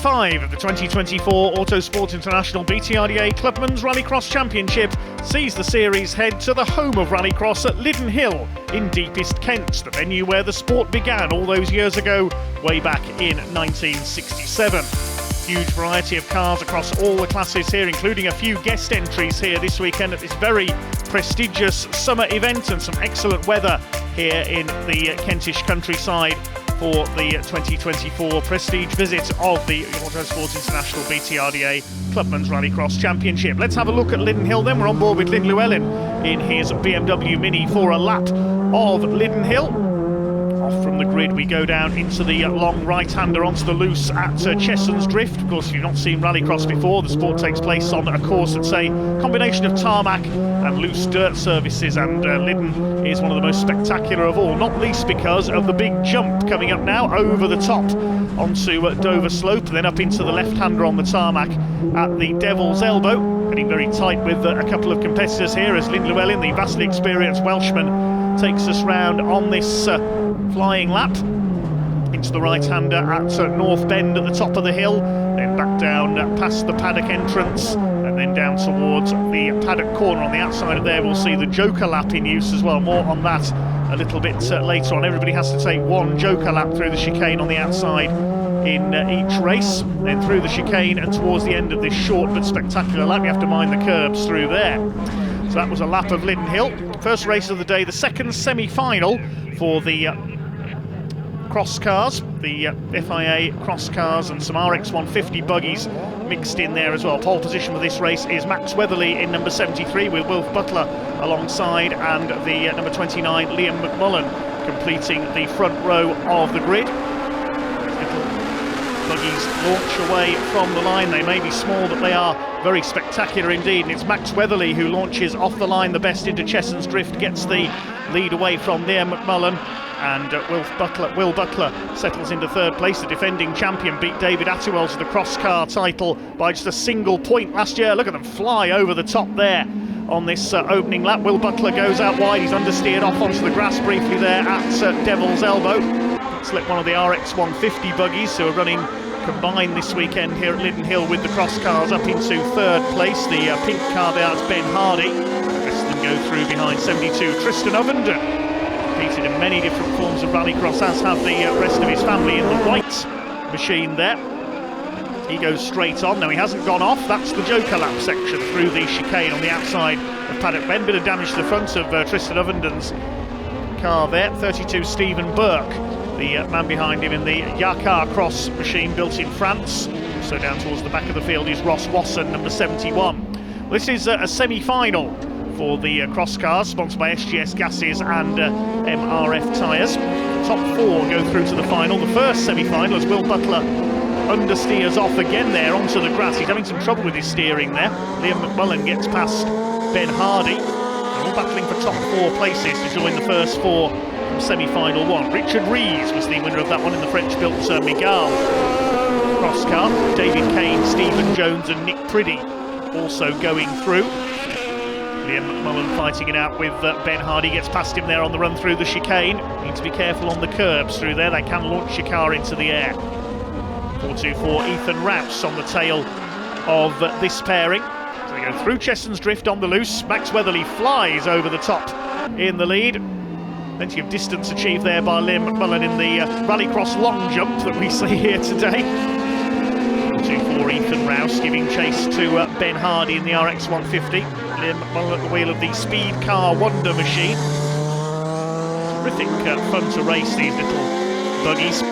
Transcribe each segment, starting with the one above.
5 of the 2024 Autosport International BTRDA Clubman's Rallycross Championship sees the series head to the home of Rallycross at Lydden Hill in deepest Kent, the venue where the sport began all those years ago, way back in 1967. Huge variety of cars across all the classes here, including a few guest entries here this weekend at this very prestigious summer event, and some excellent weather here in the Kentish countryside for the 2024 prestige visit of the Autosport International BTRDA Clubman's Rallycross Championship. Let's have a look at Lydden Hill then. We're on board with Lydden Llewellyn in his BMW Mini for a lap of Lydden Hill. Off from the grid we go down into the long right-hander onto the loose at Chessons Drift. Of course, if you've not seen Rallycross before, the sport takes place on a course that's a combination of tarmac and loose dirt surfaces, and Lydden is one of the most spectacular of all, not least because of the big jump coming up now over the top onto Dover Slope, then up into the left-hander on the tarmac at the Devil's Elbow. Getting very tight with a couple of competitors here as Lydden Llewellyn, the vastly experienced Welshman, takes us round on this flying lap into the right-hander at North Bend at the top of the hill, then back down past the paddock entrance, and then down towards the paddock corner. On the outside of there we'll see the Joker lap in use as well. More on that a little bit later on. Everybody has to take one Joker lap through the chicane on the outside in each race, then through the chicane and towards the end of this short but spectacular lap you have to mind the curbs through there. So that was a lap of Lydden Hill. First race of the day, the second semi-final for the cross cars, the FIA cross cars, and some RX 150 buggies mixed in there as well. Pole position for this race is Max Weatherly in number 73 with Wilf Butler alongside, and the number 29 Liam McMullen completing the front row of the grid. Buggies launch away from the line. They may be small, but they are very spectacular indeed, and it's Max Weatherly who launches off the line the best into Chessons Drift, gets the lead away from Liam McMullen, and Will Butler settles into third place. The defending champion beat David Attiwell to the cross car title by just a single point last year. Look at them fly over the top there on this opening lap. Will Butler goes out wide, he's understeered off onto the grass briefly there at Devil's Elbow. Slipped one of the RX 150 buggies who are running combined this weekend here at Lydden Hill with the cross cars up into third place. The pink car there is Ben Hardy. The rest of them go through behind 72 Tristan Ovenden. Competed in many different forms of rallycross, as have the rest of his family in the white machine there. He goes straight on. Now he hasn't gone off. That's the Joker lap section through the chicane on the outside of Paddock Bend. Bit of damage to the front of Tristan Ovenden's car there. 32 Stephen Burke, the man behind him in the Yakar Cross machine built in France. So down towards the back of the field is Ross Wasson, number 71. This is a semi-final for the cross cars, sponsored by SGS Gases and MRF Tyres. Top four go through to the final. The first semi-final as Will Butler understeers off again there onto the grass. He's having some trouble with his steering there. Liam McMullen gets past Ben Hardy. They're all battling for top four places to join the first four from semi-final one. Richard Rees was the winner of that one in the French-built Mégane cross car. David Kane, Stephen Jones and Nick Priddy also going through. Liam McMullen fighting it out with Ben Hardy, gets past him there on the run through the chicane. Need to be careful on the curbs through there, they can launch your car into the air. 424 Ethan Rouse on the tail of this pairing. So they go through Chessons Drift on the loose. Max Weatherly flies over the top in the lead. Plenty of distance achieved there by Liam McMullen in the Rallycross long jump that we see here today. 424 Ethan Rouse giving chase to Ben Hardy in the RX 150. Liam McMullen at the wheel of the Speed Car Wonder machine. Terrific fun to race, these little buggies.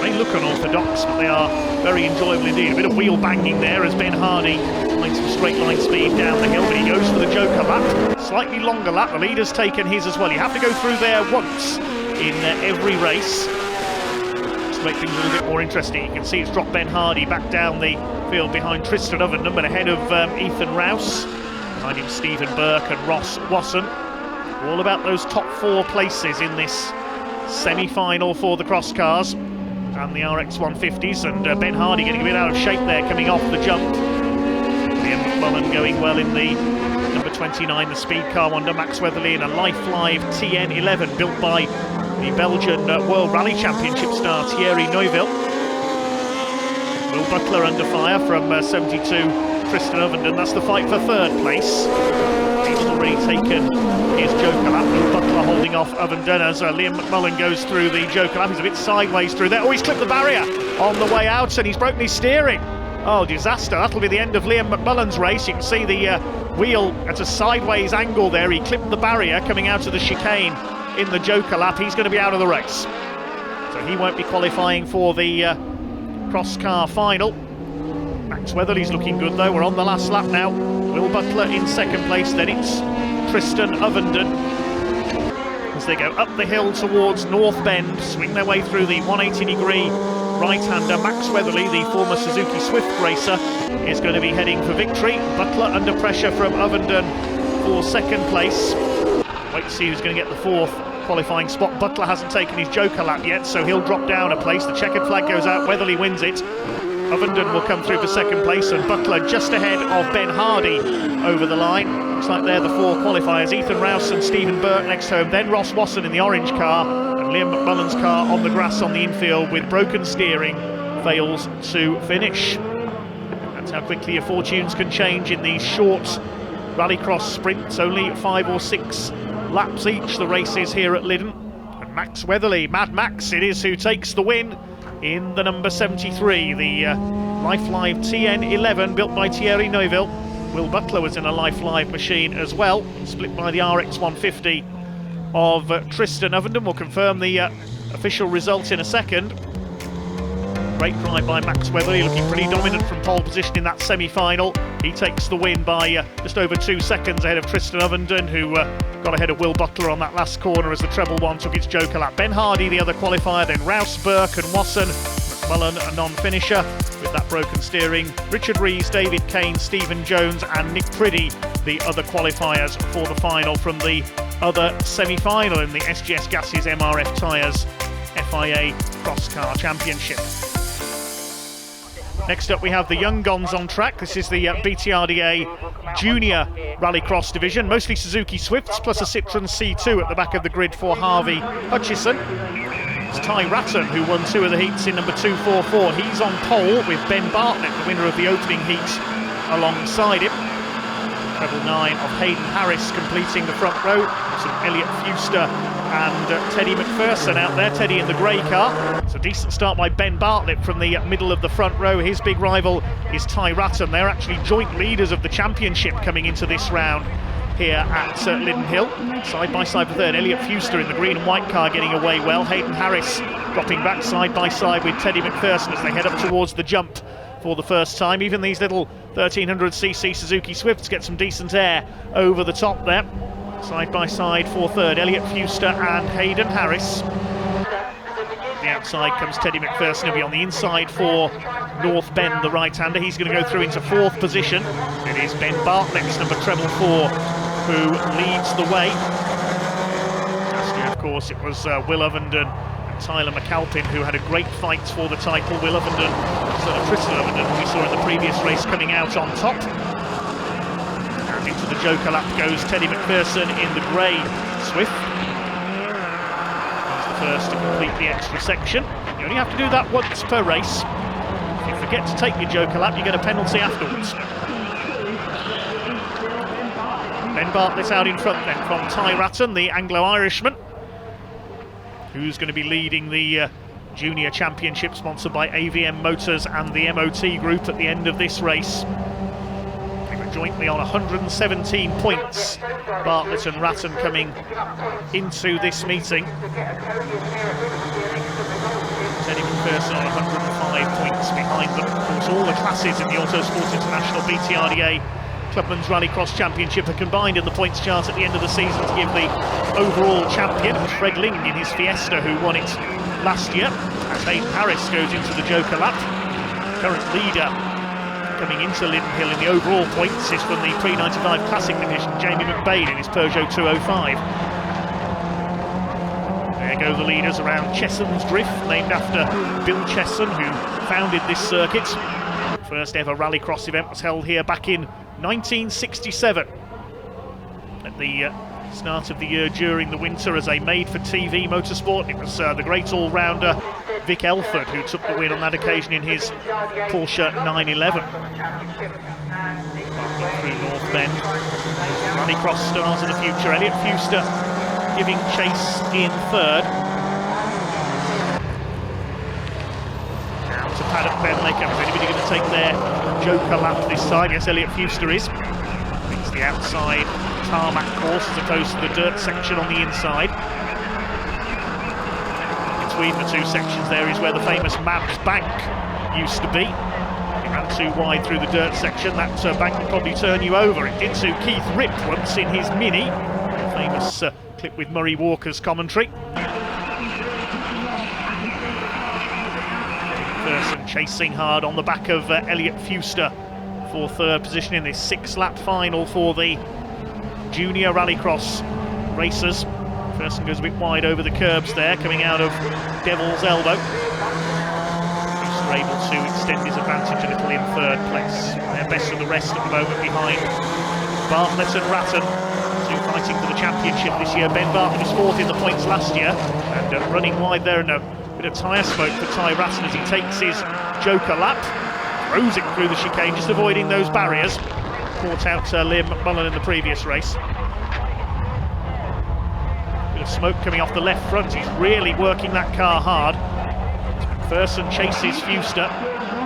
They look unorthodox, but they are very enjoyable indeed. A bit of wheel banging there as Ben Hardy finds some straight line speed down the hill, but he goes for the Joker lap. Slightly longer lap, the leader's taken his as well. You have to go through there once in every race to make things a little bit more interesting. You can see it's dropped Ben Hardy back down the field behind Tristan Ovenden, but ahead of Ethan Rouse. Behind him Stephen Burke and Ross Wasson. All about those top four places in this semi-final for the cross cars and the RX 150s, and Ben Hardy getting a bit out of shape there coming off the jump. Liam McMullen going well in the number 29, the Speed Car Wonder. Max Weatherly in a Life Live TN11 built by the Belgian World Rally Championship star Thierry Neuville. Will Butler under fire from 72 Tristan Ovenden. That's the fight for third place. He's already taken his joker lap. Will Butler holding off Ovenden as Liam McMullen goes through the joker lap. He's a bit sideways through there. Oh, he's clipped the barrier on the way out and he's broken his steering. Oh, disaster. That'll be the end of Liam McMullen's race. You can see the wheel at a sideways angle there. He clipped the barrier coming out of the chicane in the joker lap. He's going to be out of the race. So he won't be qualifying for the cross car final. Max Weatherly's looking good though. We're on the last lap now. Will Butler in second place, then it's Tristan Ovenden as they go up the hill towards North Bend, swing their way through the 180-degree right-hander. Max Weatherly, the former Suzuki Swift racer, is going to be heading for victory. Butler under pressure from Ovenden for second place. Wait to see who's going to get the fourth qualifying spot. Butler hasn't taken his joker lap yet, so he'll drop down a place. The checkered flag goes out, Weatherly wins it. Ovenden will come through for second place, and Butler just ahead of Ben Hardy over the line. Looks like they're the four qualifiers. Ethan Rouse and Stephen Burke next home, then Ross Wasson in the orange car, and Liam McMullen's car on the grass on the infield with broken steering, fails to finish. That's how quickly your fortunes can change in these short rallycross sprints, only 5 or 6 laps each, the races here at Lydden. And Max Weatherly, Mad Max it is, who takes the win in the number 73, the Life Live TN11 built by Thierry Neuville. Will Butler was in a Life Live machine as well, split by the RX 150 of Tristan Ovenden. Will confirm the official results in a second. Great drive by Max Weatherly, looking pretty dominant from pole position in that semi-final. He takes the win by just over 2 seconds ahead of Tristan Ovenden, who got ahead of Will Butler on that last corner as the treble one took its joker lap. Ben Hardy, the other qualifier, then Rouse, Burke and Wasson. McMullen, a non-finisher with that broken steering. Richard Rees, David Kane, Stephen Jones and Nick Priddy, the other qualifiers for the final from the other semi-final in the SGS Gases MRF Tyres FIA Cross Car Championship. Next up we have the Young Guns on track. This is the BTRDA Junior Rallycross division, mostly Suzuki Swifts plus a Citroen C2 at the back of the grid for Harvey Hutchison. It's Ty Ratton who won 2 of the heats in number 244. He's on pole with Ben Bartlett, the winner of the opening heat, alongside him. Treble 9 of Hayden Harris completing the front row. Some Elliot Fuster and Teddy McPherson out there, Teddy in the grey car. It's a decent start by Ben Bartlett from the middle of the front row. His big rival is Ty Ratton. They're actually joint leaders of the championship coming into this round here at Lydden Hill. Side by side for third, Elliot Fuster in the green and white car getting away well. Hayden Harris dropping back side by side with Teddy McPherson as they head up towards the jump for the first time. Even these little 1300cc Suzuki Swifts get some decent air over the top there. Side by side for third, Elliot Fuster and Hayden Harris. The outside comes Teddy McPherson. He'll be on the inside for North Bend, the right-hander. He's going to go through into 4th position. It is Ben Bartlett's number treble 4 who leads the way. Last year, of course, it was Will Ovenden and Tyler McAlpin who had a great fight for the title. Will Ovenden, son of Tristan Ovenden, who we saw in the previous race, coming out on top. And into the joker lap goes Teddy McPherson in the grey Swift. He's the first to complete the extra section. You only have to do that once per race. If you forget to take your joker lap, you get a penalty afterwards. Ben Bartlett out in front then from Ty Ratton, the Anglo-Irishman, who's going to be leading the Junior Championship sponsored by AVM Motors and the MOT Group at the end of this race. They were jointly on 117 points, Bartlett and Ratton coming into this meeting. Teddy McPherson on 105 points behind them. Of course, all the classes in the Autosport International BTRDA Clubman's Rallycross Championship are combined in the points chart at the end of the season to give the overall champion. It was Fred Ling in his Fiesta who won it last year, as Hayden Harris goes into the joker lap. Current leader coming into Lydden Hill in the overall points is from the pre-95 Classic division, Jamie McBain in his Peugeot 205. There go the leaders around Chesson's Drift, named after Bill Chesson, who founded this circuit. First ever Rallycross event was held here back in 1967 at the start of the year during the winter as a made-for-TV motorsport. It was the great all-rounder Vic Elford who took the win on that occasion in his Porsche 911. Through North Bend, Rallycross stars of the future. Elliot Fuster giving chase in third. Now to paddock Benlaker. Is anybody going to take their joker lap this time? Yes, Elliot Fuster is. It's the outside tarmac course as opposed to the dirt section on the inside. Between the two sections there is where the famous Mabs Bank used to be. It ran too wide through the dirt section. That bank would probably turn you over. It did to Keith Ripp once in his Mini. A famous clip with Murray Walker's commentary. Person chasing hard on the back of Elliot Fuster for third position in this 6-lap final for the Junior Rallycross racers. Person goes a bit wide over the curbs there, coming out of Devil's Elbow. Fuster able to extend his advantage a little in third place. They're best of the rest at the moment behind Bartlett and Ratton, two fighting for the championship this year. Ben Bartlett was fourth in the points last year, and running wide there, and a bit of tyre smoke for Ty Ratton as he takes his joker lap. Throws it through the chicane, just avoiding those barriers. Caught out Liam McMullen in the previous race. Bit of smoke coming off the left front. He's really working that car hard. McPherson chases Fuster.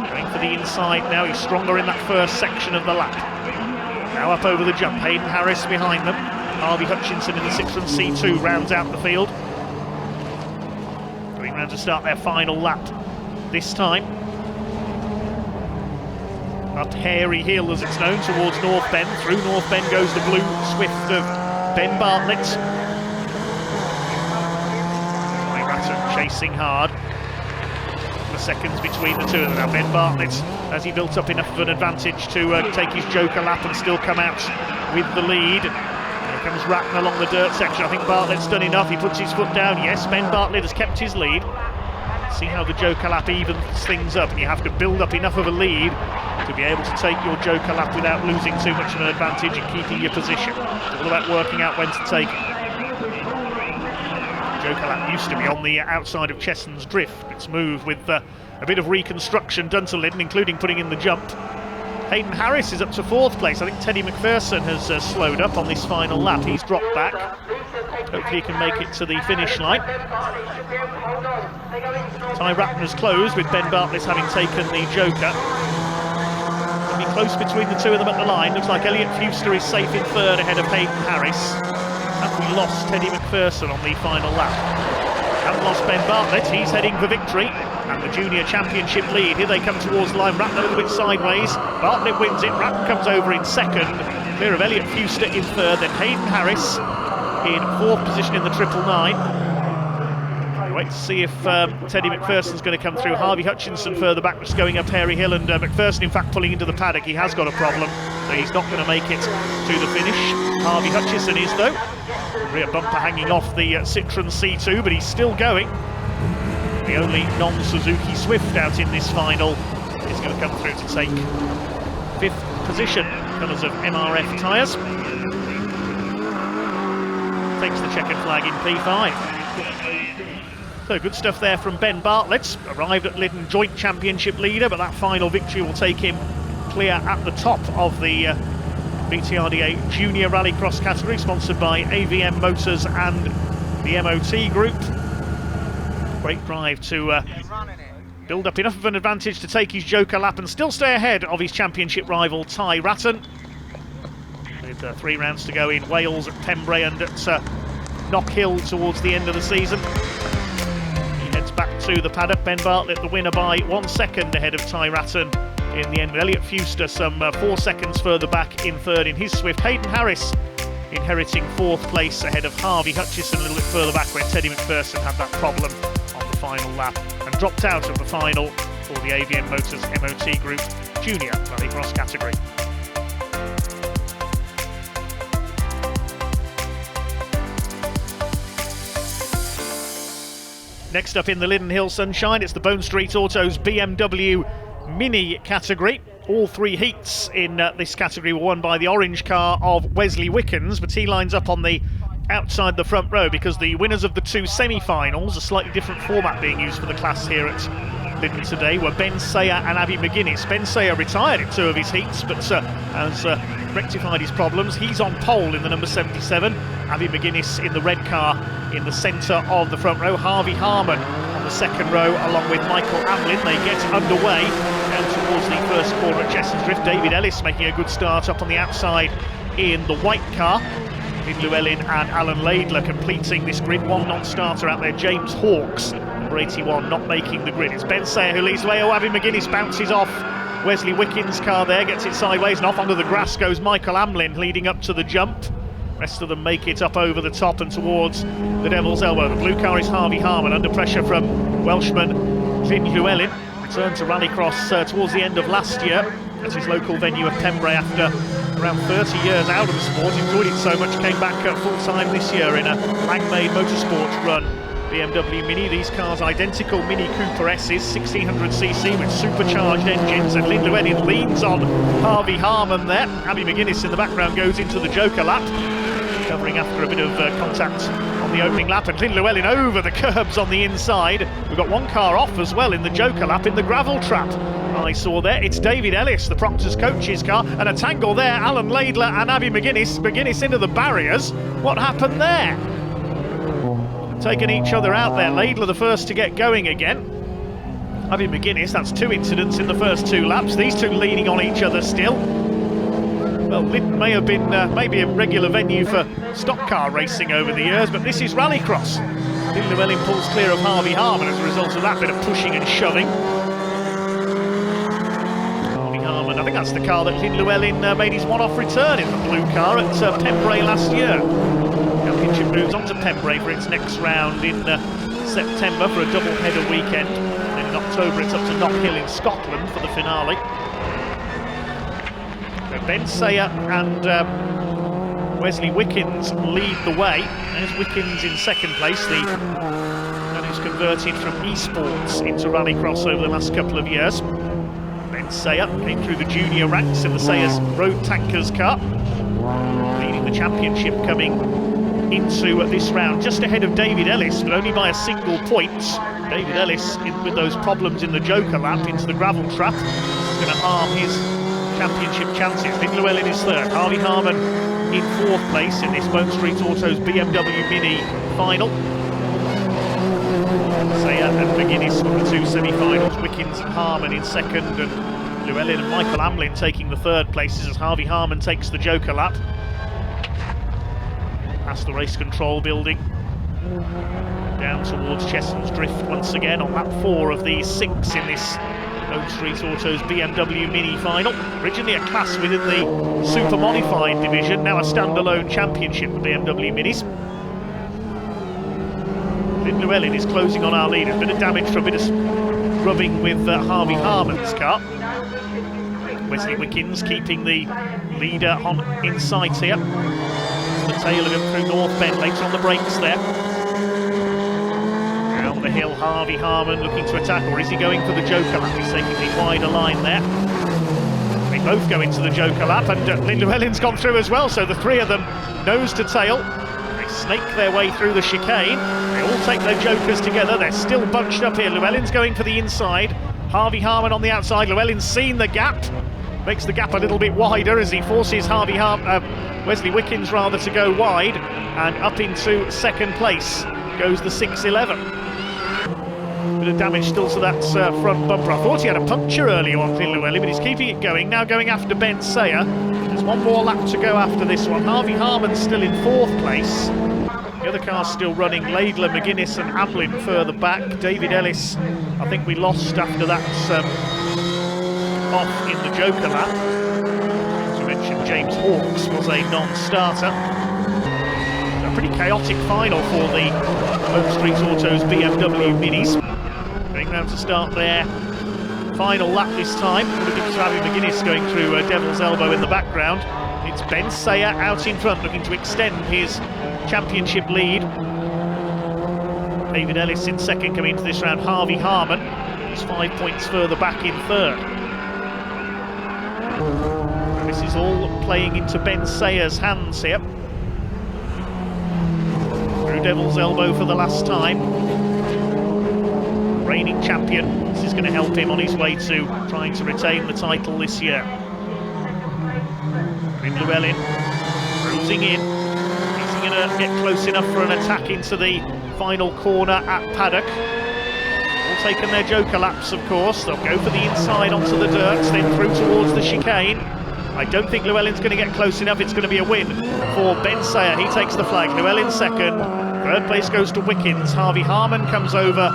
Going for the inside now. He's stronger in that first section of the lap. Now up over the jump. Hayden Harris behind them. Harvey Hutchinson in the Citroen C2 rounds out the field. 3 rounds to start their final lap this time. Up Hairy Hill, as it's known, towards North Bend. Through North Bend goes the blue Swift of Ben Bartlett. Ty Ratton chasing hard. The seconds between the two of them. Now Ben Bartlett, as he built up enough of an advantage to take his joker lap and still come out with the lead. Here comes Ratton along the dirt section. I think Bartlett's done enough. He puts his foot down. Yes, Ben Bartlett has kept his lead. See how the joker lap evens things up, and you have to build up enough of a lead to be able to take your joker lap without losing too much of an advantage and keeping your position. It's all about working out when to take it. Joker lap used to be on the outside of Chesson's Drift. It's moved with a bit of reconstruction done to Lydden, including putting in the jump. Hayden Harris is up to 4th place. I think Teddy McPherson has slowed up on this final lap. He's dropped back. Hopefully he can make it to the finish line. Ty Ratton has closed, with Ben Bartlett having taken the joker. It'll be close between the two of them at the line. Looks like Elliot Fuster is safe in third ahead of Hayden Harris. Have we lost Teddy McPherson on the final lap? Haven't lost Ben Bartlett. He's heading for victory and the junior championship lead. Here they come towards the line. Ratton a little bit sideways. Bartlett wins it. Ratton comes over in second. Clear of Elliot Fuster in third. Then Hayden Harris in 4th position in the 999. Wait to see if Teddy McPherson's going to come through. Harvey Hutchinson further back, just going up Hairy Hill, and McPherson in fact pulling into the paddock. He has got a problem, so he's not going to make it to the finish. Harvey Hutchinson is, though. Rear bumper hanging off the Citroen C2, but he's still going. The only non-Suzuki Swift out in this final is going to come through to take 5th position, colours of MRF tyres. Takes the checkered flag in P5. So good stuff there from Ben Bartlett. Arrived at Lydden joint championship leader, but that final victory will take him clear at the top of the BTRDA Junior Rallycross category, sponsored by AVM Motors and the MOT Group. Great drive to build up enough of an advantage to take his joker lap and still stay ahead of his championship rival Ty Ratton. With 3 rounds to go in Wales, at Pembrey and at Knockhill towards the end of the season. He heads back to the paddock. Ben Bartlett the winner by 1 second ahead of Ty Ratton in the end, with Elliot Fuster some 4 seconds further back in third in his Swift. Hayden Harris inheriting 4th place ahead of Harvey Hutchinson a little bit further back, where Teddy McPherson had that problem on the final lap and dropped out of the final for the AVM Motors MOT Group Junior Rallycross category. Next up in the Lydden Hill Sunshine, it's the Bone Street Autos BMW Mini category. All 3 heats in this category were won by the orange car of Wesley Wickens, but he lines up on the outside the front row, because the winners of the two semi-finals, a slightly different format being used for the class here at Lydden today, were Ben Sayer and Abbie McGuinness. Ben Sayer retired in 2 of his heats, but has rectified his problems. He's on pole in the number 77. Abbie McGuinness in the red car in the centre of the front row. Harvey Harman on the second row, along with Michael Amlin. They get underway down towards the first corner at Chessons Drift. David Ellis making a good start up on the outside in the white car. Lynn Llewellyn and Alan Laidler completing this grid. One non-starter out there, James Hawkes, number 81, not making the grid. It's Ben Sayer who leads the way. Oh, Abbie McGuinness bounces off Wesley Wickens' car there, gets it sideways, and off onto the grass goes Michael Amlin leading up to the jump. Rest of them make it up over the top and towards the Devil's Elbow. The blue car is Harvey Harman, under pressure from Welshman Lynn Llewellyn. Returned to Rallycross towards the end of last year at his local venue of Pembrey after around 30 years out of the sport. Enjoyed it so much, came back full-time this year in a Langmaid Motorsports run BMW Mini. These cars identical Mini Cooper S's, 1600cc with supercharged engines, and Lynn Llewellyn leans on Harvey Harman there. Abbie McGuinness in the background goes into the Joker lap, covering after a bit of contact on the opening lap, and Lynn Llewellyn over the curbs on the inside. We've got one car off as well in the Joker lap in the gravel trap. I saw there, it's David Ellis, the Proctor's coach's car, and a tangle there, Alan Laidler and Abbie McGuinness. McGuinness into the barriers. What happened there? Taking each other out there. Laidler the first to get going again. Abbie McGuinness, that's 2 incidents in the first 2 laps. These two leaning on each other still. Well, Lydden may have been maybe a regular venue for stock car racing over the years, but this is Rallycross. Lynn Llewellyn pulls clear of Harvey Harman as a result of that bit of pushing and shoving. Harvey Harman, I think that's the car that Lynn Llewellyn made his one-off return in, the blue car at Pembrey last year. Championship moves on to Pembrey for its next round in September for a double-header weekend. Then in October it's up to Knockhill in Scotland for the finale. So Ben Sayer and Wesley Wickens lead the way. There's Wickens in second place, the man who's converted from esports into Rallycross over the last couple of years. Ben Sayer came through the junior ranks in the Sayers Road Tankers car, leading the championship coming into this round, just ahead of David Ellis, but only by a single point. David Ellis, with those problems in the Joker lap into the gravel trap, is going to harm his championship chances. Lynn Llewellyn is third, Harvey Harman in 4th place in this Bone Street Autos BMW Mini final. Sayer and McGuinness for the 2 semi-finals, Wickens and Harman in second, and Llewellyn and Michael Amlin taking the 3rd places as Harvey Harman takes the Joker lap. Past the race control building, down towards Chessons Drift once again on lap 4 of the 6 in this Bone Street Autos BMW Mini final. Originally a class within the super modified division, now a standalone championship for BMW Minis. Lynn Llewellyn is closing on our lead. A bit of damage for a bit of rubbing with Harvey Harman's car. Wesley Wickens keeping the leader on insight here. The tail of him through North Bend, later on the brakes there. Down the hill, Harvey Harman looking to attack, or is he going for the Joker lap? He's taking the wider line there. They both go into the Joker lap, and Lynn Llewellyn's gone through as well, so the 3 of them nose to tail. They snake their way through the chicane. They all take their Jokers together. They're still bunched up here. Llewellyn's going for the inside. Harvey Harman on the outside. Llewellyn's seen the gap. Makes the gap a little bit wider as he forces Wesley Wickens rather to go wide, and up into 2nd place goes the 611. Bit of damage still to that front bumper. I thought he had a puncture earlier on, Lynn Llewellyn, but he's keeping it going. Now going after Ben Sayer. There's one more lap to go after this one. Harvey Harman's still in 4th place. The other car's still running. Laidler, McGuinness and Amlin further back. David Ellis, I think we lost after that off in the Joker lap. As you mentioned, James Hawkes was a non-starter. A pretty chaotic final for the Bone Street Autos BMW Minis. Going round to start their final lap this time. Would have been to Abbie McGuinness going through Devil's Elbow in the background. It's Ben Sayer out in front, looking to extend his championship lead. David Ellis in second, coming into this round. Harvey Harman is 5 points further back in third. And this is all playing into Ben Sayer's hands here. Devil's Elbow for the last time. Reigning champion. This is going to help him on his way to trying to retain the title this year. Llewellyn cruising in. Is he going to get close enough for an attack into the final corner at Paddock? All taken their joker laps, of course. They'll go for the inside onto the dirt, then through towards the chicane. I don't think Llewellyn's going to get close enough. It's going to be a win for Ben Sayer. He takes the flag. Llewellyn second. Third place goes to Wickens. Harvey Harman comes over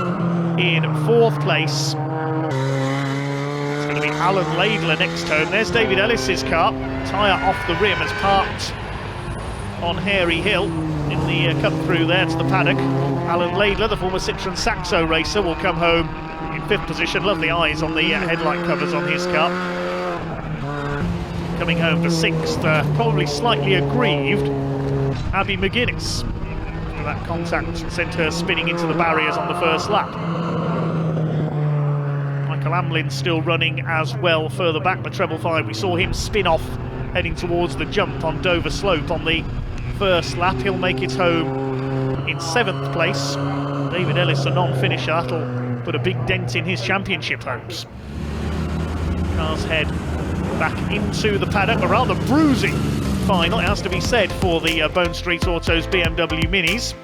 in fourth place. It's going to be Alan Laidler next turn. There's David Ellis's car. Tyre off the rim has parked on Hairy Hill in the cut through there to the paddock. Alan Laidler, the former Citroën Saxo racer, will come home in fifth position. Lovely eyes on the headlight covers on his car. Coming home for sixth, probably slightly aggrieved, Abby McGuinness. That contact sent her spinning into the barriers on the first lap. Michael Amlin still running as well further back, the treble 5. We saw him spin off heading towards the jump on Dover Slope on the first lap. He'll make it home in seventh place. David Ellis, a non-finisher, that'll put a big dent in his championship hopes. Cars head back into the paddock, a rather bruising final, it has to be said, for the Bone Street Autos BMW Minis.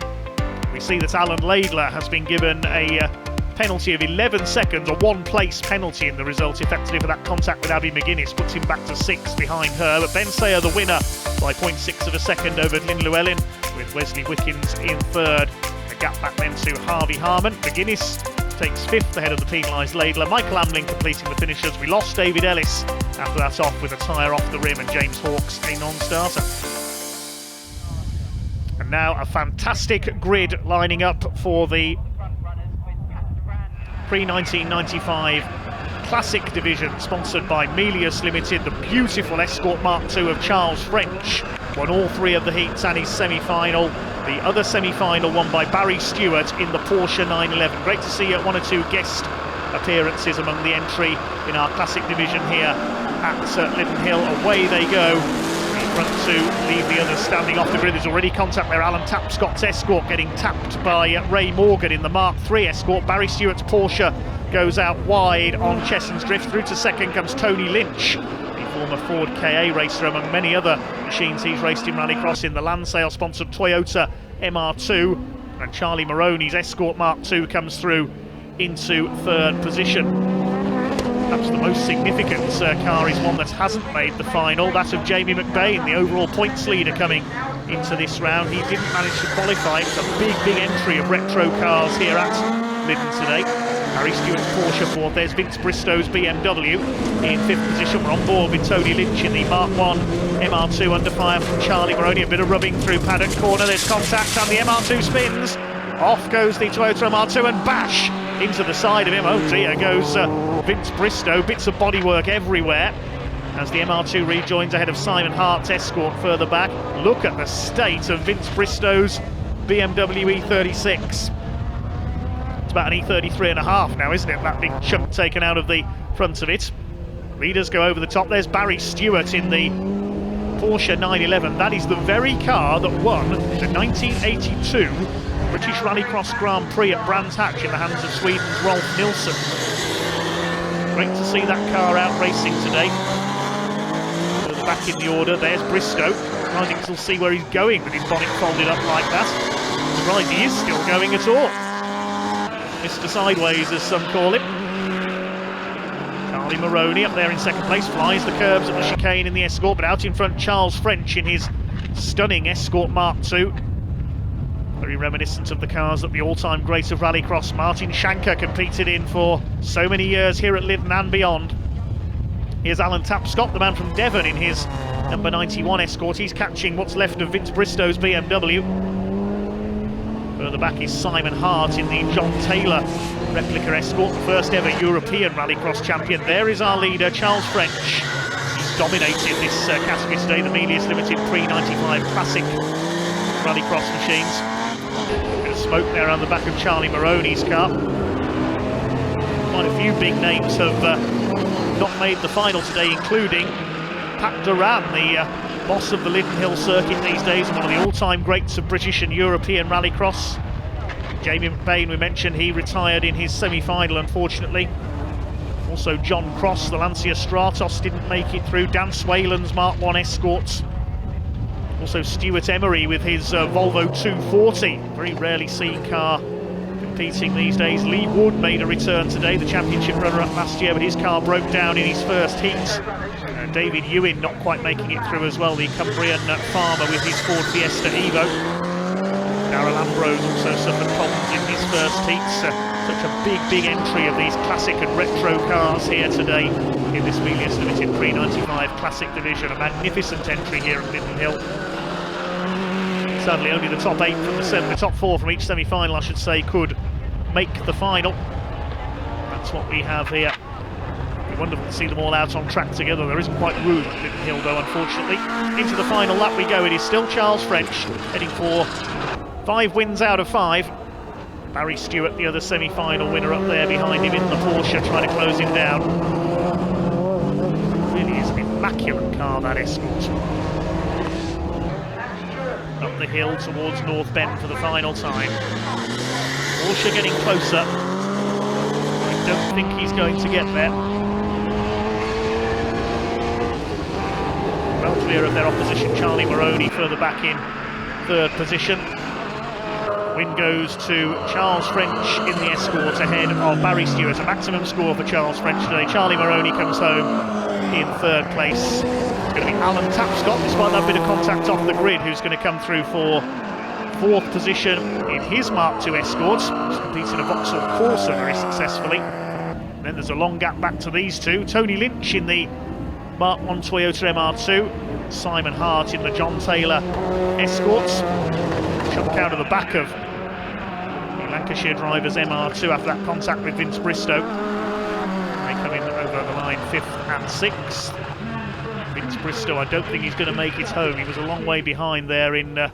We see that Alan Laidler has been given a penalty of 11 seconds, a one-place penalty in the result, effectively, for that contact with Abby McGuinness, puts him back to sixth behind her. But Ben Sayer, the winner, by 0.6 of a second over Lynn Llewellyn, with Wesley Wickens in third. A gap back then to Harvey Harman. McGuinness takes fifth ahead of the penalised Laidler. Michael Amlin completing the finishers. We lost David Ellis after that off with a tyre off the rim, and James Hawkes a non-starter. And now a fantastic grid lining up for the pre-1995 Classic Division, sponsored by Melius Limited. The beautiful Escort Mark II of Charles French won all three of the heats and his semi-final. The other semi-final won by Barry Stewart in the Porsche 911. Great to see one or two guest appearances among the entry in our Classic Division here at Lydden Hill. Away they go. In front to leave the others standing off the grid. There's already contact there. Alan Tapscott's Escort getting tapped by Ray Morgan in the Mark III Escort. Barry Stewart's Porsche goes out wide on Chesson's Drift. Through to second comes Tony Lynch, the former Ford KA racer, among many other machines he's raced in Rallycross in the Lansale sponsored Toyota MR2. And Charlie Maroney's Escort Mark II comes through into third position. Perhaps the most significant car is one that hasn't made the final, that of Jamie McBain, the overall points leader coming into this round. He didn't manage to qualify. It's a big entry of retro cars here at Lydden today. Barry Stewart's Porsche fourth. There's Vince Bristow's BMW in fifth position. We're on board with Tony Lynch in the Mark 1 MR2 under fire from Charlie Maroney. A bit of rubbing through paddock corner. There's contact and the MR2 spins. Off goes the Toyota MR2 and bash into the side of him. Oh dear, goes Vince Bristow. Bits of bodywork everywhere as the MR2 rejoins ahead of Simon Hart's Escort further back. Look at the state of Vince Bristow's BMW E36. It's about an E33 and a half now, isn't it? That big chunk taken out of the front of it. Leaders go over the top. There's Barry Stewart in the Porsche 911. That is the very car that won the 1982 British Rallycross Grand Prix at Brands Hatch in the hands of Sweden's Rolf Nilsson. Great to see that car out racing today. Further back in the order, there's Bristow. Surprising to see where he's going with his bonnet folded up like that. Surprised he is still going at all. Mr. Sideways, as some call him. Charlie Maroney up there in second place, flies the curbs at the chicane in the Escort, but out in front Charles French in his stunning Escort Mark II. Very reminiscent of the cars that the all-time great of Rallycross, Martin Shanker, competed in for so many years here at Lydden and beyond. Here's Alan Tapscott, the man from Devon, in his number 91 Escort. He's catching what's left of Vince Bristow's BMW. Further back is Simon Hart in the John Taylor replica Escort, the first ever European Rallycross champion. There is our leader, Charles French. He's dominated this category today, the Melius Limited pre-95 Classic Rallycross machines. Bit of smoke there on the back of Charlie Maroney's car. Quite a few big names have not made the final today, including Pat Duran, the boss of the Lydden Hill circuit these days and one of the all-time greats of British and European rallycross. Jamie McBain, we mentioned, he retired in his semi-final, unfortunately. Also John Cross, the Lancia Stratos, didn't make it through. Dan Swayland's Mark 1 Escorts. Also Stuart Emery with his Volvo 240, very rarely seen car competing these days. Lee Wood made a return today, the championship runner-up last year, but his car broke down in his first heat. David Ewan not quite making it through as well, the Cumbrian farmer with his Ford Fiesta Evo. Darrell Ambrose also suffered problems in his first heat. Such a big entry of these classic and retro cars here today in this Melius Limited Pre-95 Classic Division. A magnificent entry here at Lydden Hill. Sadly, only the top 8 from the top 4 from each semi-final, I should say, could make the final. That's what we have here. It's wonderful to see them all out on track together. There isn't quite room at Lydden Hill, though, unfortunately. Into the final lap we go. It is still Charles French heading for 5 wins out of 5. Barry Stewart, the other semi-final winner, up there behind him in the Porsche, trying to close him down. Really is an immaculate car, that Escort. Up the hill towards North Bend for the final time. Porsche getting closer. I don't think he's going to get there. Well clear of their opposition, Charlie Maroney further back in 3rd position. Win goes to Charles French in the Escort ahead of Barry Stewart. A maximum score for Charles French today. Charlie Maroney comes home in 3rd place. It's going to be Alan Tapscott, despite that bit of contact off the grid, who's going to come through for 4th position in his Mark II Escort. He's competing a Vauxhall Corsa very successfully. And then there's a long gap back to these two. Tony Lynch in the Mark I Toyota MR2. Simon Hart in the John Taylor Escorts. Chunk out of the back of the Lancashire driver's MR2 after that contact with Vince Bristow. They come in over the line 5th and 6th. Vince Bristow, I don't think he's going to make it home. He was a long way behind there in the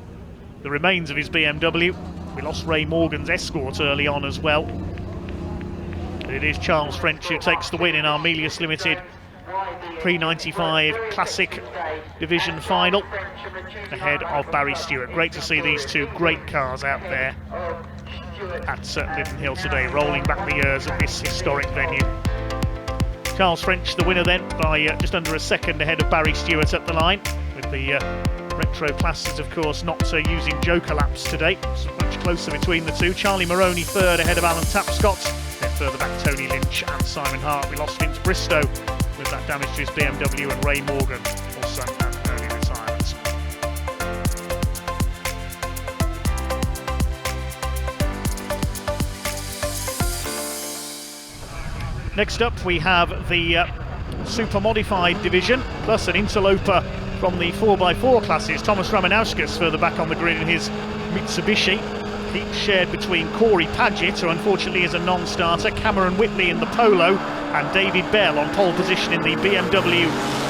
remains of his BMW. We lost Ray Morgan's Escort early on as well. But it is Charles French who takes the win in our Melius Limited Pre-95 Classic Division final ahead of Barry Stewart. Great to see these two great cars out there at Lydden Hill today, rolling back the years at this historic venue. Charles French the winner then by just under a second ahead of Barry Stewart at the line, with the retro classes of course not using joker laps today. It's much closer between the two. Charlie Maroney 3rd ahead of Alan Tapscott, then further back Tony Lynch and Simon Hart. We lost Vince Bristow with that damage to his BMW, and Ray Morgan also an early retirement. Next up we have the super modified division, plus an interloper from the 4x4 classes. Thomas Ramanauskas further back on the grid in his Mitsubishi. Heat shared between Corey Paget, who unfortunately is a non-starter, Cameron Whitley in the Polo, and David Bell on pole position in the BMW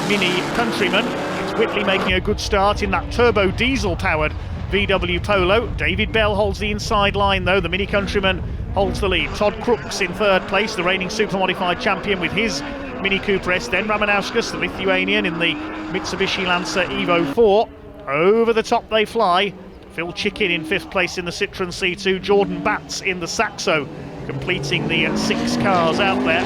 Mini Countryman. It's Whitley making a good start in that turbo diesel-powered VW Polo. David Bell holds the inside line though. The Mini Countryman holds the lead. Todd Crooks in 3rd place, the reigning super-modified champion with his Mini Cooper S. Then Ramanauskas, the Lithuanian, in the Mitsubishi Lancer Evo 4. Over the top they fly. Phil Chicken in 5th place in the Citroen C2. Jordan Batts in the Saxo, completing the 6 cars out there.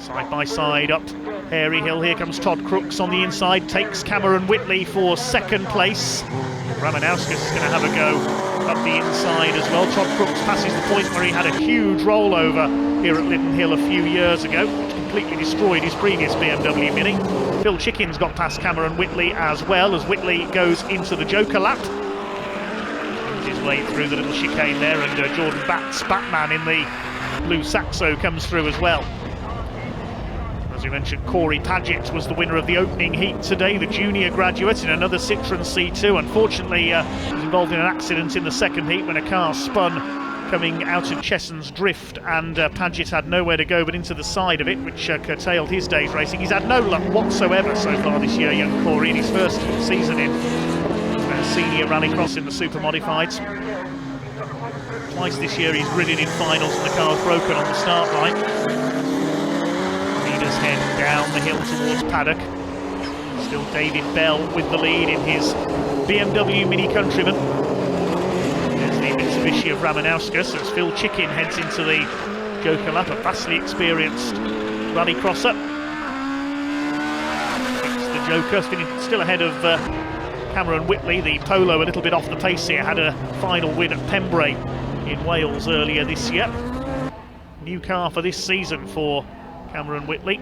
Side by side up Hairy Hill. Here comes Todd Crooks on the inside, takes Cameron Whitley for 2nd place. Ramanauskas is going to have a go up the inside as well. Todd Crooks passes the point where he had a huge rollover here at Lydden Hill a few years ago, which completely destroyed his previous BMW Mini. Phil Chicken's got past Cameron Whitley as well, as Whitley goes into the joker lap. Brings his way through the little chicane there, and Jordan Batts, Batman in the blue Saxo, comes through as well. As we mentioned, Corey Paget was the winner of the opening heat today, the junior graduate in another Citroen C2. Unfortunately, was involved in an accident in the 2nd heat when a car spun coming out of Chesson's Drift, and Paget had nowhere to go but into the side of it, which curtailed his day's racing. He's had no luck whatsoever so far this year, young Corey, in his first season in senior rallycross in the super modifieds. Twice this year he's ridden in finals and the car's broken on the start line. Leaders head down the hill towards paddock. Still David Bell with the lead in his BMW Mini Countryman. There's the Mitsubishi of Ramanauskas as Phil Chicken heads into the Joker lap, a vastly experienced rallycrosser. It's the Joker, still ahead of Cameron Whitley. The Polo a little bit off the pace here, had a final win at Pembrey in Wales earlier this year. New car for this season for Cameron Whitley.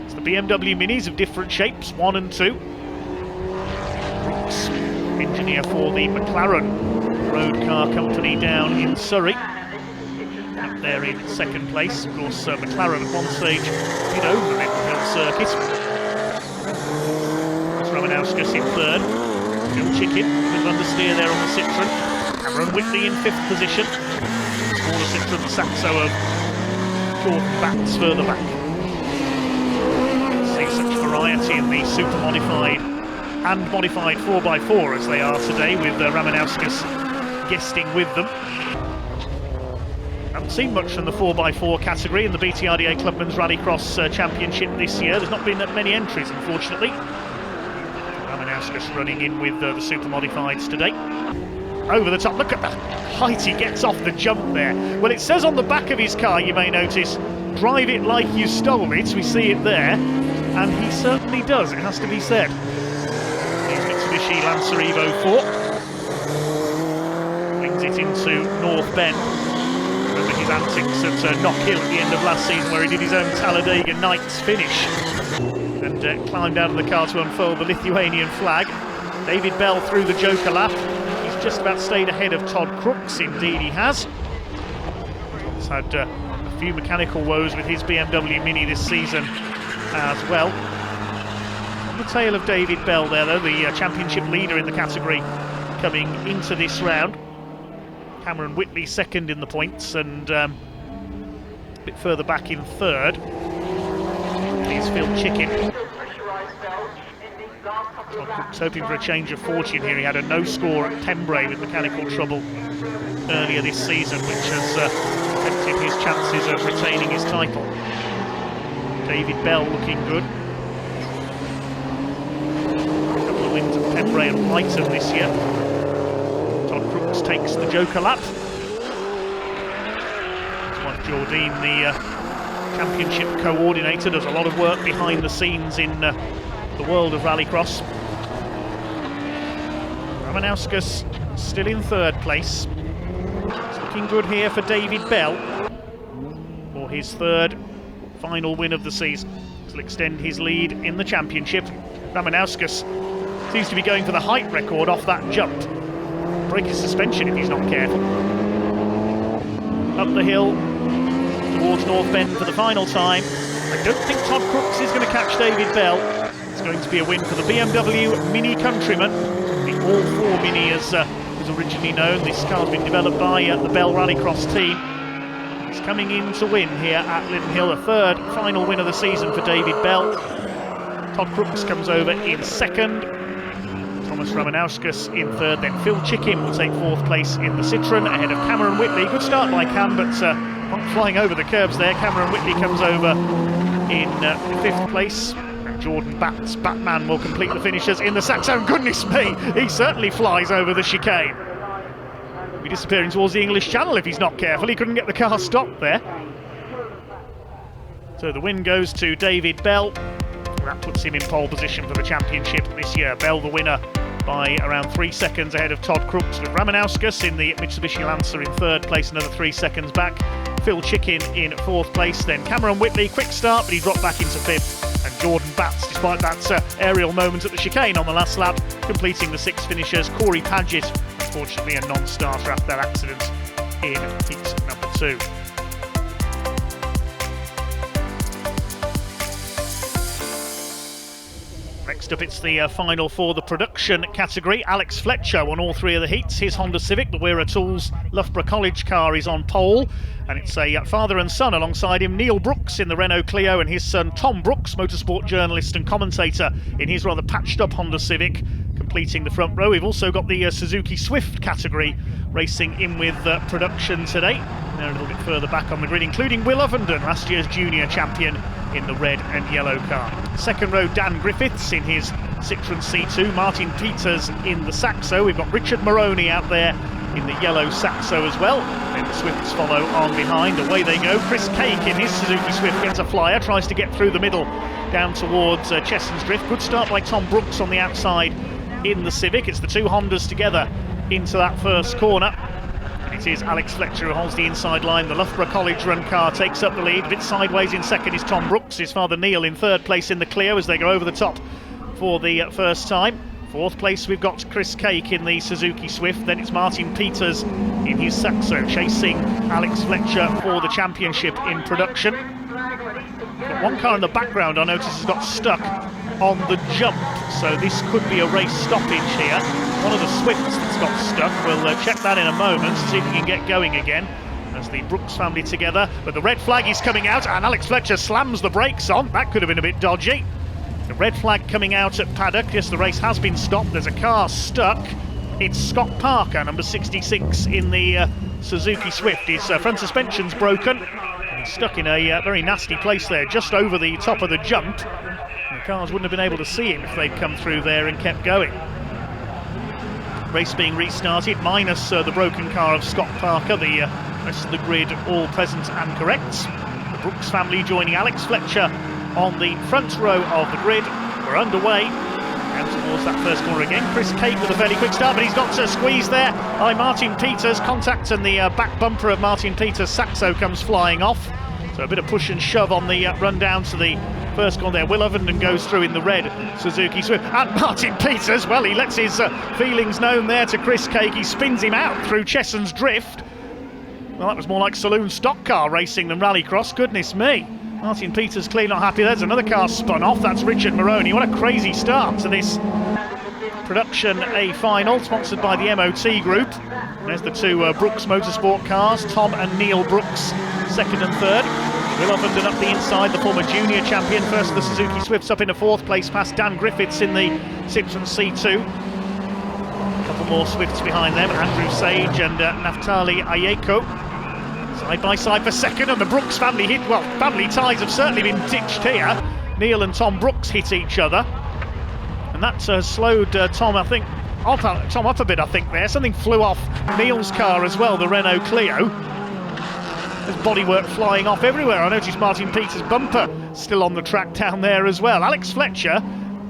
It's the BMW Minis of different shapes, 1 and 2. Brooks, engineer for the McLaren road car company down in Surrey. Up there in second place. Of course, McLaren at one stage did own the Lydden Hill circuit. It's Ramanauskas in third. Phil Chicken with understeer there on the Citroen. Cameron Whitley in 5th position. Smaller Citroen, the Saxo of Jordan Batts further back. See such variety in the super modified and modified 4x4 as they are today, with Ramanauskas guesting with them. Haven't seen much from the 4x4 category in the BTRDA Clubman's Rallycross Championship this year. There's not been that many entries, unfortunately. Ramanauskas running in with the super modifieds today. Over the top, look at the height he gets off the jump there. Well, it says on the back of his car, you may notice, drive it like you stole it. We see it there, and he certainly does, it has to be said. Here's Mitsubishi Lancer Evo 4. Brings it into North Bend. Remember his antics at Knock Hill at the end of last season, where he did his own Talladega Nights finish and climbed out of the car to unfold the Lithuanian flag. David Bell through the Joker lap. He's just about stayed ahead of Todd Crooks, indeed he has. He's had a few mechanical woes with his BMW Mini this season as well. On the tail of David Bell there, though, the championship leader in the category coming into this round. Cameron Whitley second in the points, and a bit further back in third is Phil Chicken. Todd Crooks hoping for a change of fortune here. He had a no score at Pembrey with mechanical trouble earlier this season, which has affected his chances of retaining his title. David Bell looking good. A couple of wins at Pembrey and Brighton this year. Todd Crooks takes the Joker lap. His wife Jordine, the championship coordinator, does a lot of work behind the scenes in the world of rallycross. Ramanauskas still in third place. It's looking good here for David Bell for his third final win of the season. This will extend his lead in the championship. Ramanauskas seems to be going for the height record off that jump. Break his suspension if he's not careful. Up the hill towards North Bend for the final time. I don't think Todd Crooks is going to catch David Bell. It's going to be a win for the BMW Mini Countryman, the All-4 Mini as was originally known. This car's been developed by the Bell Rallycross team. He's coming in to win here at Lydden Hill, a third final win of the season for David Bell. Todd Crooks comes over in second. Thomas Ramanauskas in third, then Phil Chicken will take fourth place in the Citroen ahead of Cameron Whitley. Good start by Cam, but not flying over the curbs there. Cameron Whitley comes over in fifth place. Jordan Batts, Batman, will complete the finishers in the Saxo. Goodness me, he certainly flies over the chicane. He'll be disappearing towards the English Channel if he's not careful. He couldn't get the car stopped there. So the win goes to David Bell. That puts him in pole position for the championship this year. Bell the winner by around 3 seconds ahead of Todd Crooks, with Ramanauskas in the Mitsubishi Lancer in third place, another 3 seconds back. Phil Chicken in fourth place, then Cameron Whitley, quick start, but he dropped back into fifth. And Jordan Batts, despite that aerial moment at the chicane on the last lap, completing the 6 finishers. Corey Paget, unfortunately a non-starter after that accident in heat number 2. Next up, it's the final for the production category. Alex Fletcher won all 3 of the heats. His Honda Civic, the Weira Tools Loughborough College car, is on pole. And it's a father and son alongside him. Neil Brooks in the Renault Clio and his son Tom Brooks, motorsport journalist and commentator, in his rather patched up Honda Civic, completing the front row. We've also got the Suzuki Swift category racing in with production today. they're a little bit further back on the grid, including Will Ovenden, last year's junior champion in the red and yellow car. Second row, Dan Griffiths in his Citroën C2, Martin Peters in the Saxo. We've got Richard Moroney out there in the yellow Saxo as well. And the Swifts follow on behind. Away they go. Chris Cake in his Suzuki Swift gets a flyer, tries to get through the middle down towards Chessons Drift. Good start by Tom Brooks on the outside in the Civic. It's the two Hondas together into that first corner. It is Alex Fletcher who holds the inside line. The Loughborough College run car takes up the lead. A bit sideways in second is Tom Brooks. His father Neil in third place in the Clio as they go over the top for the first time. Fourth place we've got Chris Cake in the Suzuki Swift. Then it's Martin Peters in his Saxo chasing Alex Fletcher for the championship in production. But one car in the background I notice has got stuck on the jump, so this could be a race stoppage here. One of the Swifts that's got stuck. We'll check that in a moment, see if we can get going again as the Brooks family together. But the red flag is coming out and Alex Fletcher slams the brakes on. That could have been a bit dodgy. The red flag coming out at paddock. Yes, the race has been stopped. There's a car stuck. It's Scott Parker, number 66 in the Suzuki Swift. His front suspension's broken. He's stuck in a very nasty place there, just over the top of the jump. The cars wouldn't have been able to see him if they'd come through there and kept going. Race being restarted, minus the broken car of Scott Parker. The rest of the grid all present and correct. The Brooks family joining Alex Fletcher on the front row of the grid. We're underway. Down towards that first corner again. Chris Cake with a fairly quick start, but he's got to squeeze there by Martin Peters. Contact and the back bumper of Martin Peters' Saxo comes flying off. So a bit of push and shove on the run down to the first corner there. Will Ovenden goes through in the red Suzuki Swift. And Martin Peters, well, he lets his feelings known there to Chris Cake. He spins him out through Chessons Drift. Well, that was more like saloon stock car racing than rallycross, goodness me. Martin Peters clearly not happy. There's another car spun off. That's Richard Moroney. What a crazy start to this Production A final, sponsored by the MOT Group. There's the two Brooks Motorsport cars, Tom and Neil Brooks, second and third. Will Ovenden up the inside, the former junior champion. First the Suzuki Swifts up into fourth place past Dan Griffiths in the Citroën C2. A couple more Swifts behind them, Andrew Sage and Naftali Ayeko. Side by side for second, and the Brooks family hit, well, family ties have certainly been ditched here. Neil and Tom Brooks hit each other, and that slowed Tom, I think, Tom up a bit, I think, there. Something flew off Neil's car as well, the Renault Clio. There's bodywork flying off everywhere. I noticed Martin Peters' bumper still on the track down there as well. Alex Fletcher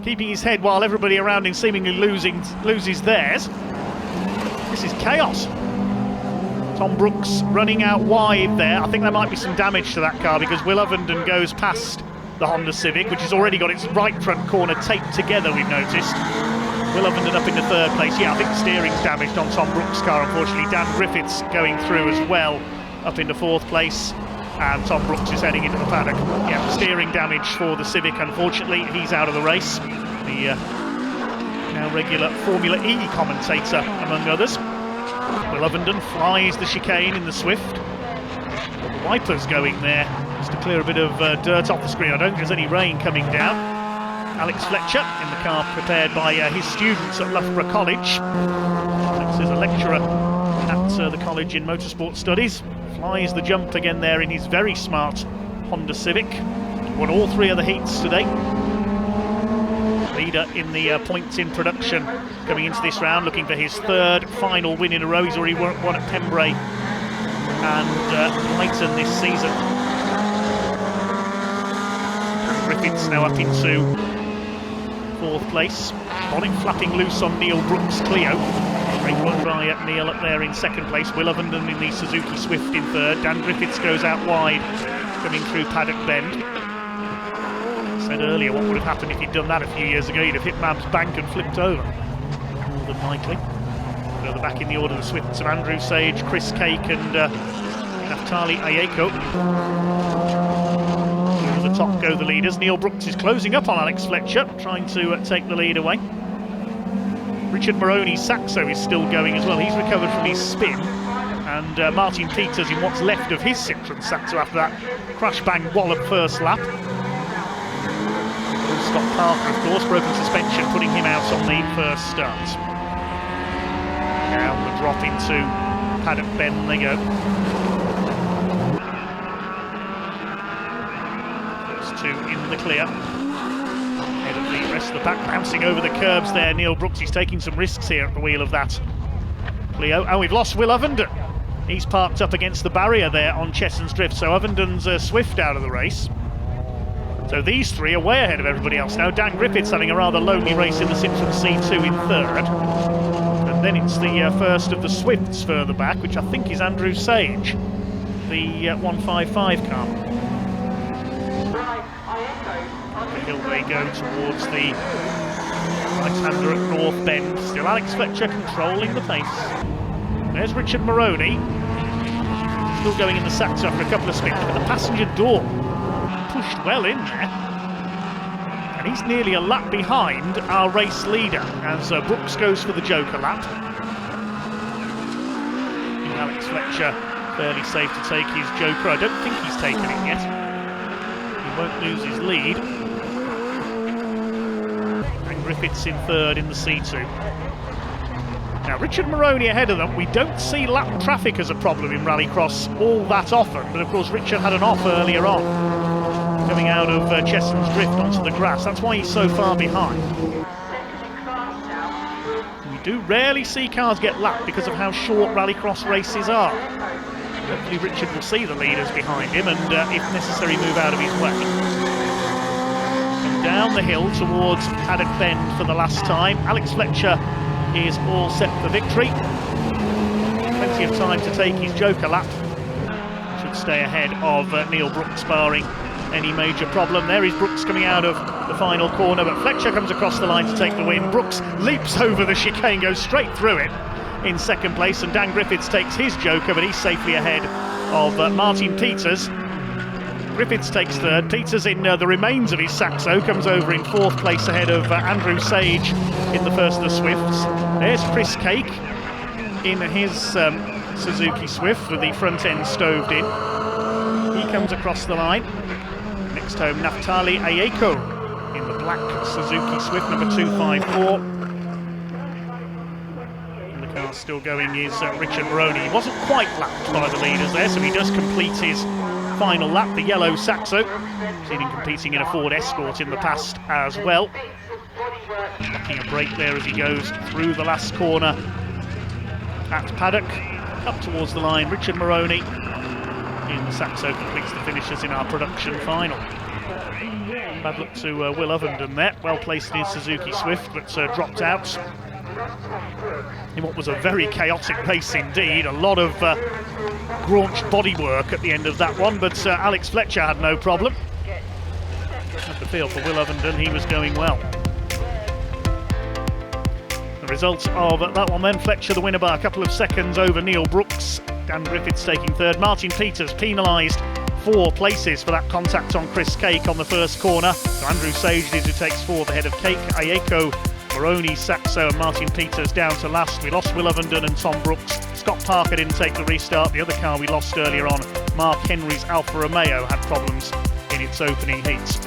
keeping his head while everybody around him seemingly loses theirs. This is chaos. Tom Brooks running out wide there. I think there might be some damage to that car because Will Ovenden goes past the Honda Civic, which has already got its right front corner taped together, we've noticed. Will Ovenden up into third place. Yeah, I think the steering's damaged on Tom Brooks' car, unfortunately. Dan Griffiths going through as well, up into fourth place. And Tom Brooks is heading into the paddock. Yeah, steering damage for the Civic, unfortunately. He's out of the race. The now regular Formula E commentator, among others. Will Ovenden flies the chicane in the Swift. The wipers going there just to clear a bit of dirt off the screen. I don't think there's any rain coming down. Alex Fletcher in the car prepared by his students at Loughborough College. Alex is a lecturer at the college in motorsport studies. Flies the jump again there in his very smart Honda Civic. Won all three of the heats today. Leader in the points in production coming into this round, looking for his third final win in a row. He's already won at Pembrey and Lydden this season. Griffiths now up into fourth place. Bonnet flapping loose on Neil Brooks' Clio. Great run by Neil up there in second place. Will Ovenden in the Suzuki Swift in third. Dan Griffiths goes out wide, coming through Paddock Bend. Said earlier what would have happened if he'd done that a few years ago. He'd have hit Mab's bank and flipped over, more than likely. Further back in the order, the Swifts of Andrew Sage, Chris Cake and Naftali Ayeko. Over the top go the leaders. Neil Brooks is closing up on Alex Fletcher, trying to take the lead away. Richard Moroney's Saxo is still going as well. He's recovered from his spin. And Martin Peters in what's left of his Citroën Saxo after that crash-bang wallop first lap. Scott Parker, of course, broken suspension, putting him out on the first start. Now the drop into Paddock Bend they go. clear. Ahead of the rest of the pack, bouncing over the curbs there. Neil Brooks, he's taking some risks here at the wheel of that Clio. And we've lost Will Ovenden. He's parked up against the barrier there on Chesson's Drift, so Ovenden's Swift out of the race. So these three are way ahead of everybody else now. Dan Griffiths having a rather lonely race in the Citroen C2 in third. And then it's the first of the Swifts further back, which I think is Andrew Sage, the 155 car. The hill they go towards the right-hander at North Bend. Still Alex Fletcher controlling the pace. There's Richard Moroney. Still going in the Saxo after a couple of spins. Look at the passenger door. Pushed well in there. And he's nearly a lap behind our race leader as Brooks goes for the Joker lap. And Alex Fletcher fairly safe to take his Joker. I don't think he's taken it yet. He won't lose his lead. And Griffiths in third in the C2. Now, Richard Moroney ahead of them. We don't see lap traffic as a problem in Rallycross all that often, but of course Richard had an off earlier on, coming out of Chesson's Drift onto the grass. That's why he's so far behind. We do rarely see cars get lapped because of how short Rallycross races are. Hopefully Richard will see the leaders behind him and, if necessary, move out of his way. And down the hill towards Paddock Bend for the last time. Alex Fletcher is all set for victory. Plenty of time to take his Joker lap. Should stay ahead of Neil Brooks, barring any major problem. There is Brooks coming out of the final corner, but Fletcher comes across the line to take the win. Brooks leaps over the chicane, goes straight through it in second place, and Dan Griffiths takes his Joker, but he's safely ahead of Martin Peters. Griffiths takes third. Peters in the remains of his Saxo comes over in fourth place ahead of Andrew Sage in the first of the Swifts. There's Chris Cake in his Suzuki Swift with the front end stoved in. He comes across the line. Next home, Naftali Ayeko in the black Suzuki Swift number 254. And the car still going is Richard Moroney. He wasn't quite lapped by the leaders there, so he does complete his final lap, the yellow Saxo. Seen him competing in a Ford Escort in the past as well. Taking a break there as he goes through the last corner at Paddock. Up towards the line, Richard Moroney in the Saxo completes the finishes in our production final. Bad luck to Will Ovenden there, well placed in his Suzuki Swift, but dropped out in what was a very chaotic race indeed. A lot of graunched bodywork at the end of that one, but Alex Fletcher had no problem. Had the feel for Will Ovenden, he was going well. The results of that one then, Fletcher the winner by a couple of seconds over Neil Brooks. Dan Griffiths taking third. Martin Peters penalised 4 places for that contact on Chris Cake on the first corner. So Andrew Sage is who takes fourth ahead of Cake, Ayeko, Moroney, Saxo and Martin Peters down to last. We lost Will Ovenden and Tom Brooks. Scott Parker didn't take the restart. The other car we lost earlier on, Mark Henry's Alfa Romeo, had problems in its opening heats.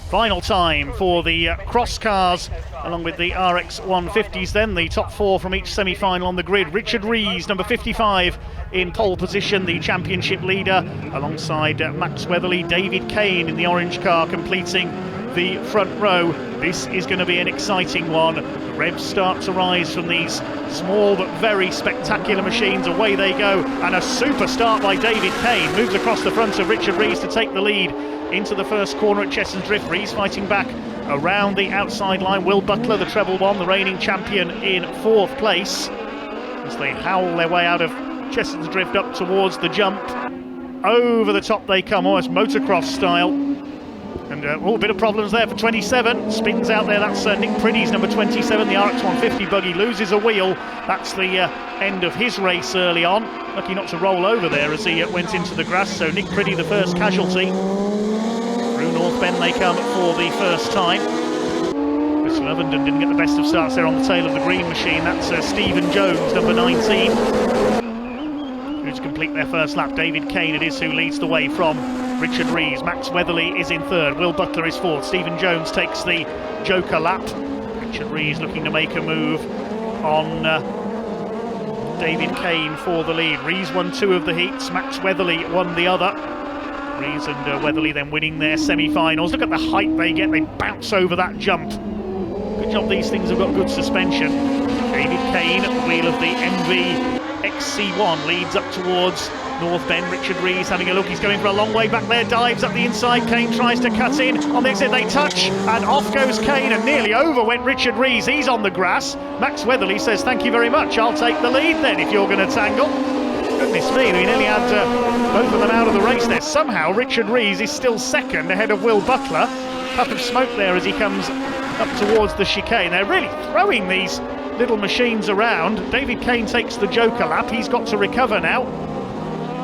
Final time for the cross cars, along with the RX 150s then. The top 4 from each semi-final on the grid. Richard Rees, number 55, in pole position, the championship leader, alongside Max Weatherly. David Kane in the orange car completing the front row. This is going to be an exciting one. The revs start to rise from these small but very spectacular machines. Away they go, and a super start by David Kane. Moves across the front of Richard Rees to take the lead into the first corner at Chesson's Drift. Rees fighting back around the outside line. Will Butler, the treble one, the reigning champion, in 4th place as they howl their way out of Chesson's Drift up towards the jump. Over the top they come, almost motocross style. And a bit of problems there for 27. Spins out there, that's Nick Priddy's number 27. The RX 150 buggy loses a wheel. That's the end of his race early on. Lucky not to roll over there as he went into the grass. So Nick Priddy, the first casualty. Through North Bend they come for the first time. Chris Ovenden didn't get the best of starts there on the tail of the green machine. That's Stephen Jones, number 19. Who's complete their first lap. David Kane it is who leads the way from Richard Rees. Max Weatherly is in third. Will Butler is fourth. Stephen Jones takes the Joker lap. Richard Rees looking to make a move on David Kane for the lead. Rees won 2 of the heats. Max Weatherly won the other. Rees and Weatherly then winning their semi-finals. Look at the height they get, they bounce over that jump. Good job these things have got good suspension. David Kane, wheel of the MV XC1, leads up towards North Bend. Richard Rees having a look, he's going for a long way back there, dives up the inside, Kane tries to cut in, on the exit they touch, and off goes Kane, and nearly over went Richard Rees, he's on the grass. Max Weatherly says thank you very much, I'll take the lead then if you're going to tangle. Goodness me, we nearly had both of them out of the race there. Somehow Richard Rees is still second ahead of Will Butler. Puff of smoke there as he comes up towards the chicane. They're really throwing these little machines around. David Kane takes the Joker lap, he's got to recover now.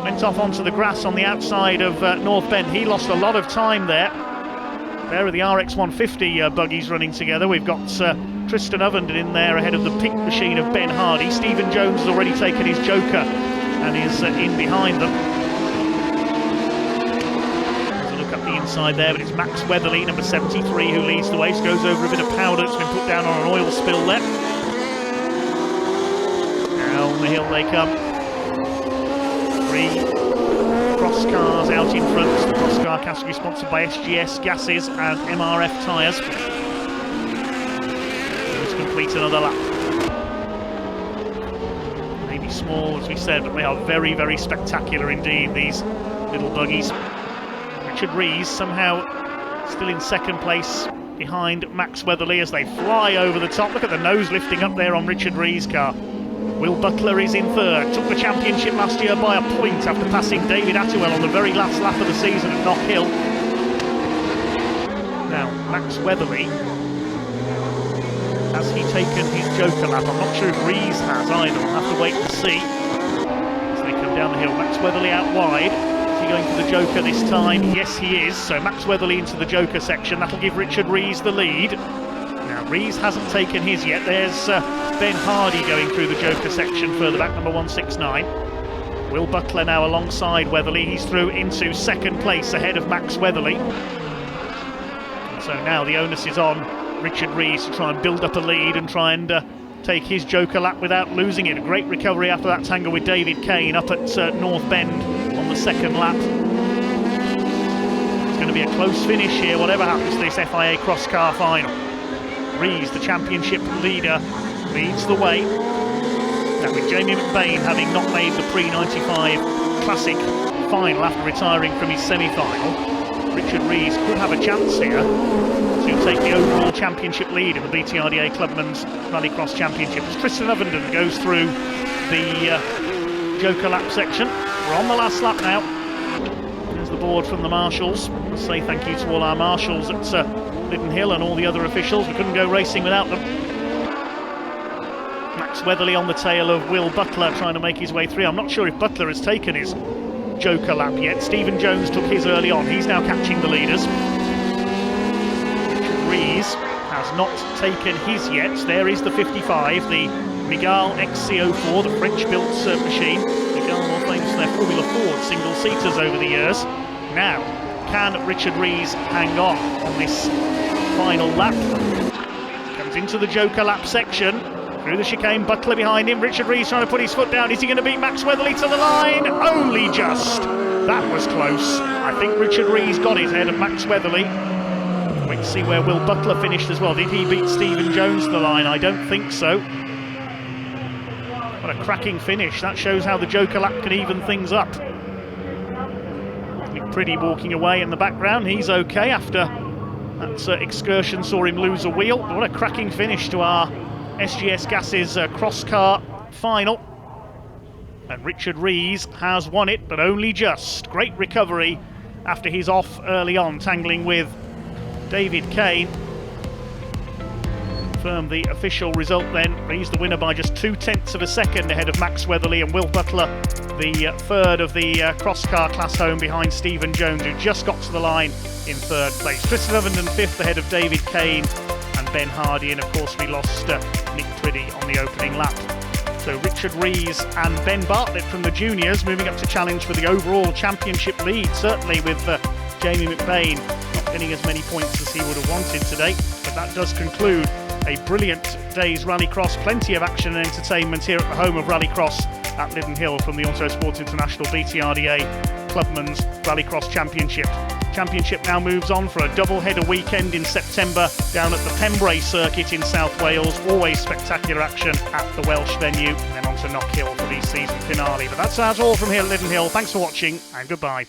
Went off onto the grass on the outside of North Bend. He lost a lot of time there. There are the RX 150 buggies running together. We've got Tristan Ovenden in there ahead of the pink machine of Ben Hardy. Stephen Jones has already taken his Joker and is in behind them. There's a look up the inside there, but it's Max Weatherly, number 73, who leads the way. Just goes over a bit of powder that's been put down on an oil spill there. Down the hill they come. 3 cross cars out in front. The cross car category sponsored by SGS Gases and MRF Tyres. Let's complete another lap. Maybe small, as we said, but they are very, very spectacular indeed, these little buggies. Richard Rees somehow still in second place behind Max Weatherly as they fly over the top. Look at the nose lifting up there on Richard Rees' car. Will Butler is in third, took the championship last year by a point after passing David Atwell on the very last lap of the season at Knock Hill. Now, Max Weatherly, has he taken his Joker lap? I'm not sure if Rees has either, we'll have to wait and see. As they come down the hill, Max Weatherly out wide. Is he going for the Joker this time? Yes, he is. So Max Weatherly into the Joker section, that'll give Richard Rees the lead. Now, Rees hasn't taken his yet. There's Ben Hardy going through the Joker section further back, number 169. Will Butler now alongside Weatherly. He's through into second place ahead of Max Weatherly. So now the onus is on Richard Rees to try and build up a lead and try and take his Joker lap without losing it. A great recovery after that tangle with David Kane up at North Bend on the second lap. It's going to be a close finish here, whatever happens to this FIA cross car final. Rees, the championship leader, leads the way. Now with Jamie McBain having not made the pre-95 Classic final after retiring from his semi-final, Richard Rees could have a chance here to take the overall championship lead in the BTRDA Clubman's Rallycross Championship. As Tristan Ovenden goes through the Joker lap section. We're on the last lap now. There's the board from the marshals. I'll say thank you to all our marshals at Lydden Hill and all the other officials. We couldn't go racing without them. Max Weatherly on the tail of Will Butler trying to make his way through. I'm not sure if Butler has taken his Joker lap yet. Stephen Jones took his early on. He's now catching the leaders. Richard Rees has not taken his yet. There is the 55, the Miguel XC04, the French-built machine. Miguel more famous for their Formula Ford single-seaters over the years. Now, can Richard Rees hang on this final lap? Comes into the Joker lap section. Through the chicane, Butler behind him. Richard Rees trying to put his foot down. Is he going to beat Max Weatherly to the line? Only just. That was close. I think Richard Rees got his head of Max Weatherly. Wait to see where Will Butler finished as well. Did he beat Stephen Jones to the line? I don't think so. What a cracking finish. That shows how the Joker lap can even things up. Nick Priddy walking away in the background. He's okay after that excursion saw him lose a wheel. But what a cracking finish to our SGS Gases cross car final, and Richard Rees has won it, but only just. Great recovery after he's off early on, tangling with David Kane. Confirm the official result then. Rees the winner by just 0.2 of a second ahead of Max Weatherly, and Will Butler the third of the cross car class home behind Stephen Jones, who just got to the line in third place. Tristan Ovenden fifth ahead of David Kane and Ben Hardy, and of course we lost Nick Priddy on the opening lap. So Richard Rees and Ben Bartlett from the juniors moving up to challenge for the overall championship lead, certainly with Jamie McBain not getting as many points as he would have wanted today. But that does conclude a brilliant day's Rallycross. Plenty of action and entertainment here at the home of Rallycross at Lydden Hill from the Autosport International BTRDA Clubman's Rallycross Championship. Championship now moves on for a double-header weekend in September down at the Pembrey circuit in South Wales. Always spectacular action at the Welsh venue, and then on to Knockhill for the season finale. But that's all from here at Lydden Hill. Thanks for watching, and goodbye.